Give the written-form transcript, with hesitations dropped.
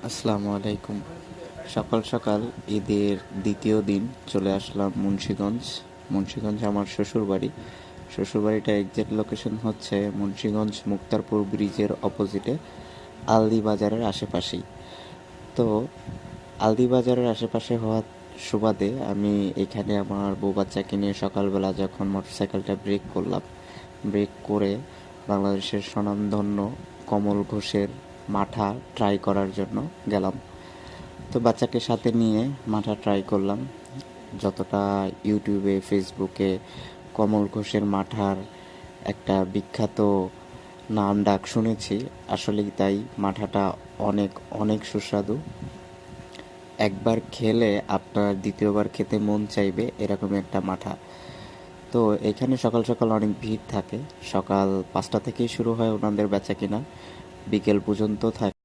আসসালামু আলাইকুম। সকাল সকাল ঈদের দ্বিতীয় দিন চলে আসলাম মুন্সিগঞ্জ। মুন্সিগঞ্জ আমার শ্বশুরবাড়ি। শ্বশুরবাড়িটা এক্সাক্ট লোকেশন হচ্ছে মুন্সিগঞ্জ মুক্তারপুর ব্রিজের অপোজিটে আলদি বাজারের আশেপাশেই। তো আলদি বাজারের আশেপাশে হওয়ার সুবাদে আমি এখানে আমার বউ বাচ্চাকে নিয়ে সকালবেলা যখন মোটরসাইকেলটা ব্রেক করে বাংলাদেশের স্বনামধন্য কমল ঘোষের মাঠা ট্রাই করার জন্য গেলাম। তো বাচ্চাকে সাথে নিয়ে মাঠা ট্রাই করলাম। যতটা ইউটিউবে ফেসবুকে কমল ঘোষের মাঠার একটা বিখ্যাত নাম ডাক শুনেছি, আসলেই তাই। মাঠাটা অনেক অনেক সুস্বাদু। একবার খেলে আপনার দ্বিতীয়বার খেতে মন চাইবে, এরকম একটা মাঠা। তো এখানে সকাল সকাল অনেক ভিড় থাকে। সকাল 5টা থেকেই শুরু হয় ওনাদের বেচাকেনা, বিকেল পর্যন্ত থাকে।